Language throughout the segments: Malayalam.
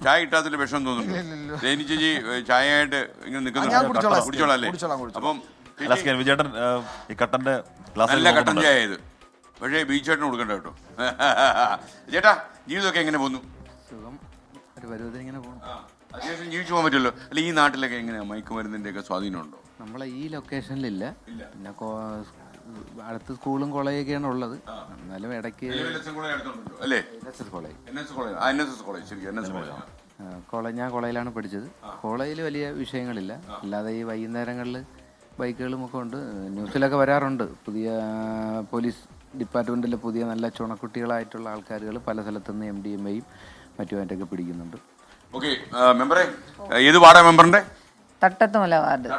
ചായ കിട്ടാത്തതിൽ വിഷം തോന്നുന്നു. രേണു ചേച്ചി ചായയായിട്ട് ഇങ്ങനെ നിൽക്കുന്നുണ്ട്. കുടിച്ചോളാം അല്ലേ? അപ്പം വിജയേട്ടൻ ഈ കട്ടന്റെ നല്ല കട്ടൻ ചായ ഇത്. പക്ഷേ ബീച്ച് ചേട്ടന് കൊടുക്കണ്ട കേട്ടോ. ചേട്ടാ ജീവിതമൊക്കെ എങ്ങനെ പോകുന്നു? സുഖം, ഒരു പരുവത്തിന് ഇങ്ങനെ പോകും. അത്യാവശ്യം ജീവിച്ചു പോകാൻ പറ്റുമല്ലോ. അല്ല ഈ നാട്ടിലൊക്കെ എങ്ങനെയാ മയക്കുമരുന്നിന്റെ ഒക്കെ സ്വാധീനമുണ്ടോ? നമ്മളെ ഈ ലൊക്കേഷനിലില്ല. പിന്നെ അടുത്ത് സ്കൂളും കോളേജൊക്കെയാണ് ഉള്ളത്. എന്നാലും ഇടയ്ക്ക് ഞാൻ കോളേജിലാണ് പഠിച്ചത്. കോളേജിൽ വലിയ വിഷയങ്ങളില്ല. അല്ലാതെ ഈ വൈകുന്നേരങ്ങളിൽ ബൈക്കുകളും ഒക്കെ ഉണ്ട്. ന്യൂസിലൊക്കെ വരാറുണ്ട്. പുതിയ പോലീസ് ഡിപ്പാർട്ട്മെൻറ്റിലെ പുതിയ നല്ല ചുണക്കുട്ടികളായിട്ടുള്ള ആൾക്കാരുകൾ പല സ്ഥലത്തുനിന്ന് MDMAയും മറ്റുമായിട്ടൊക്കെ പിടിക്കുന്നുണ്ട്. ഏത് വാർഡാ മെമ്പറിന്റെ? തട്ടത്തുമല വാർഡ്.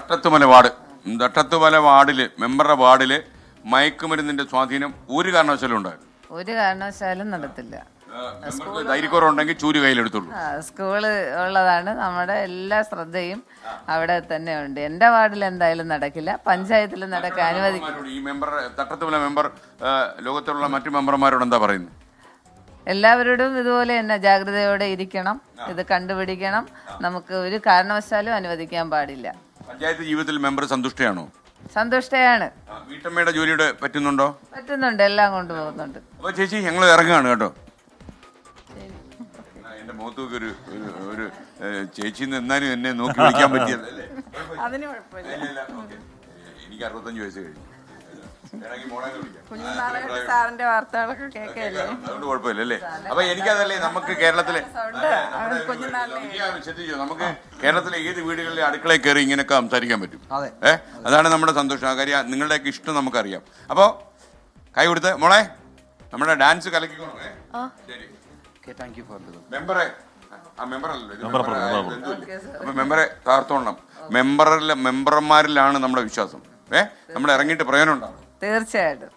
തട്ടത്തുമല വാർഡില് മെമ്പറുടെ വാർഡില് മയക്കുമരുന്നിന്റെ സ്വാധീനം ഒരു കാരണവശാലും ഉണ്ടായിരുന്നു? ഒരു കാരണവശാലും നടത്തില്ല. ധൈര്യക്കുറവുണ്ടെങ്കിൽ ചൂര് കയ്യിലെടുത്തുള്ളൂ. സ്കൂള് ഉള്ളതാണ്. നമ്മുടെ എല്ലാ ശ്രദ്ധയും അവിടെ തന്നെ ഉണ്ട്. എന്റെ വാർഡിൽ എന്തായാലും നടക്കില്ല, പഞ്ചായത്തിൽ നടക്കാൻ അനുവദിക്കും. ഈ മെമ്പർ തട്ടത്തുമല മെമ്പർ ലോകത്തുള്ള മറ്റു മെമ്പർമാരോട് എന്താ പറയുന്നത്? എല്ലാവരോടും ഇതുപോലെ തന്നെ ജാഗ്രതയോടെ ഇരിക്കണം, ഇത് കണ്ടുപിടിക്കണം. നമുക്ക് ഒരു കാരണവശാലും അനുവദിക്കാൻ പാടില്ല. പഞ്ചായത്ത് ജീവിതത്തിൽ മെമ്പർ സന്തുഷ്ടയാണോ? സന്തുഷ്ടയാണ്. വീട്ടമ്മയുടെ ജോലിയുടെ പറ്റുന്നുണ്ടോ? പറ്റുന്നുണ്ട്, എല്ലാം കൊണ്ടുപോകുന്നുണ്ട്. അപ്പൊ ചേച്ചി ഞങ്ങൾ ഇറങ്ങുകയാണ് കേട്ടോ. എന്റെ മുഖത്തൊക്കെ ഒരു ചേച്ചി എന്നാലും എന്നെ നോക്കി വിളിക്കാൻ പറ്റിയല്ലേ? അതിന് കുഴപ്പമില്ല. എനിക്ക് 65 വയസ്സ് കഴിഞ്ഞു. സാറിന്റെ വാർത്തകളൊക്കെ കേൾക്കല്ലേ, അതുകൊണ്ട് കുഴപ്പമില്ല അല്ലേ? അപ്പൊ എനിക്കതല്ലേ, നമുക്ക് കേരളത്തിലെ ശ്രദ്ധിച്ചോ, നമുക്ക് കേരളത്തിലെ ഏത് വീടുകളിലെ അടുക്കളയിൽ കയറി ഇങ്ങനെയൊക്കെ സംസാരിക്കാൻ പറ്റും. അതാണ് നമ്മുടെ സന്തോഷം. ആ കാര്യം നിങ്ങളുടെയൊക്കെ ഇഷ്ടം നമുക്കറിയാം. അപ്പൊ കൈ കൊടുത്ത് മോളെ നമ്മുടെ ഡാൻസ് കലക്കിക്കോണേ. മെമ്പറെ മെമ്പറെ താർത്തോണം. മെമ്പർമാരിലാണ് നമ്മുടെ വിശ്വാസം. നമ്മൾ ഇറങ്ങിയിട്ട് പ്രയോജനം ഉണ്ടാവും തീർച്ചയായിട്ടും.